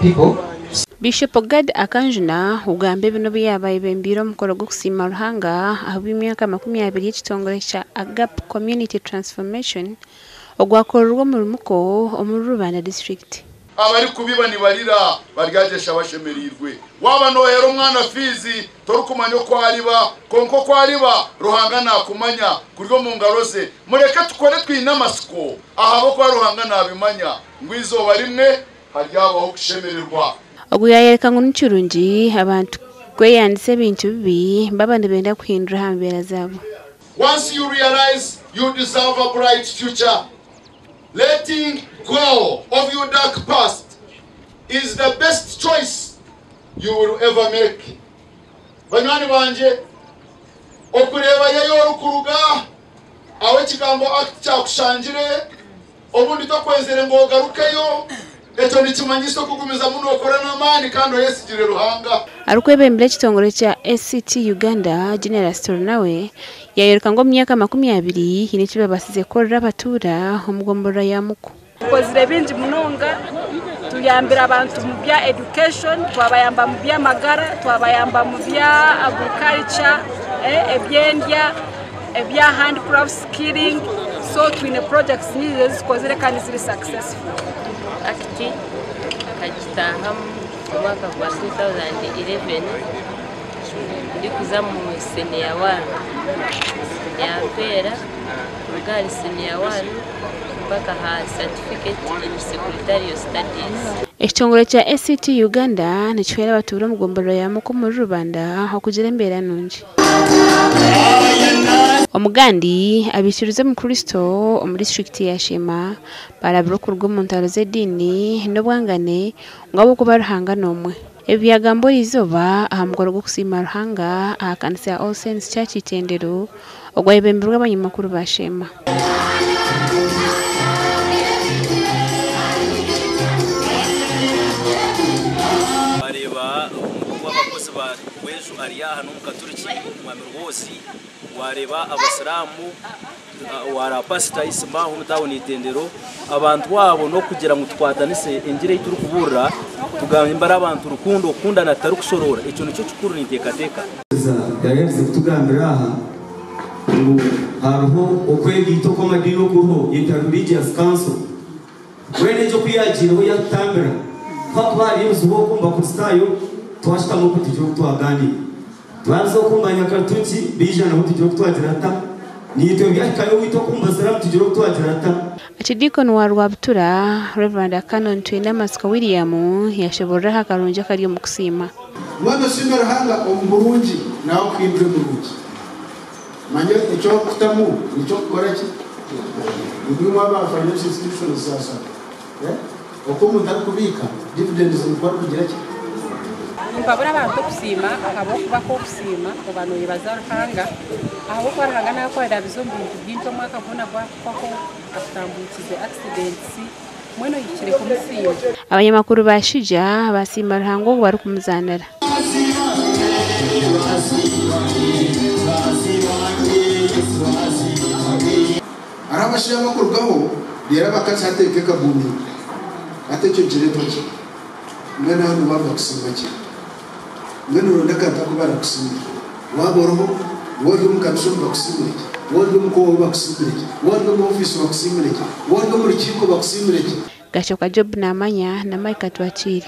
people. Biishopu Akanjuna ugambe bino byabaye bembiro mukoro gwo kusima ruhanga aho imyaka 20 y'ikitongole cha Agape Community Transformation ogwakorerwa mu rumuko omuri Rubanda district. Abari kubibani barira baryajesha bashemerirwe waba nohero mwana fizi torukumanyo kwariba konko kwariba ruhanga nakumanya kuryo mu ngaroze mureke tukore twina amasiko ahabo kwa ruhanga nabimanya ngwizoba rimwe haryabaho kushemerirwa. Oguyayereka ngo n'icurungi abantu kweyandise bintu bibi babandi benda kuhindura hambera zabo. Once you realize you deserve a bright future, letting go of your dark past is the best choice you will ever make. Banyani banje okureba yayo rukuruga awe kigambo act cyakushanjire obundi to kwezere ngo garukeyo eto nikimanyiso kugumiza muno okora namani kandi yesigire ruhanga. Arukwebembere kitongole cha SCT Uganda General Store nawe yayereka ngo myaka 20 hinikibe basize korera batura omugombora ya muko. Kozire binji munonga tuyambira abantu mu bya education, twabayamba mu bya magara, twabayamba mu bya agriculture, ebyendya, ebya handcraft skilling, so twine projects nizo kozire kandi ziri successful. Akiti kajitaha mu mwaka wa 2011 ndikuza mu senior 1 ya pera rugari senior 1 mpaka ha certificate in secretarial studies. Ekitongole cha SCT Uganda nichwera batura mugomboro ya muko mu Rubanda aho kugira mbera nungi. Omugandi abishirize mu Kristo omuri district ya Shema baraburukurwa mu ntaro z'edini n'obwangane ngabo kubaruhanga nomwe. Ebyagambo izoba ahamugoro gwo kusima ruhanga akanisa ya All Saints Church itendero ogwayebembirwa abanyamakuru ba Shema. Bareba abakozi ba wejo ariya hano mu Katuriki mwami rwose wareba abasiramu wara pastor isma ho mutawo nitendero abantu wabo no kugira ngo twadanise ingire ituru kuburira tugamba abantu rukundo kundana atari kusorora icyo nico cyukuru nitekateka yagenze kutugambira aha hariho okwegito komadiro kuho interreligious council wene cyo kwiyagira ho yatambira kwakubari yuzuho kumba kustayo twashita mu kutijyo twagani twazo kumbanya Katuki bijana ho tujyo twagirata nito byakayo wito kumba sara tujyo twagirata. Achidikon wa Rwabutura Reverend Canon Twina Amatsiko William yashobora hakarunje kari mu kusima. Mwana simera hanga omurungi nawo kwibure burungi. Manje icyo kutamu icyo koraki. Ndimo aba financial institutions sasa. Okumu ndakubika dividends zikora kugira ki. Mbabura abantu kusima akabo kuba ko kusima abantu bazarhanga aho kwarhanga nako era bizombi bintu mwaka bona kwako atambukize accidents mweno yikire kumusima. Abanyamakuru bashija basima ruhango bari kumuzanira. Arabashira makurgaho yera bakacateke kabundu atecyo jireto ki mwana hano baba kusima ki mwana rondaka takubara kusima waboroho wodo mukabisho bakusima wodo muko bakusima wodo mu office bakusima wodo mu rukiko bakusima. Gachoka Job namanya na Mike Twachiri.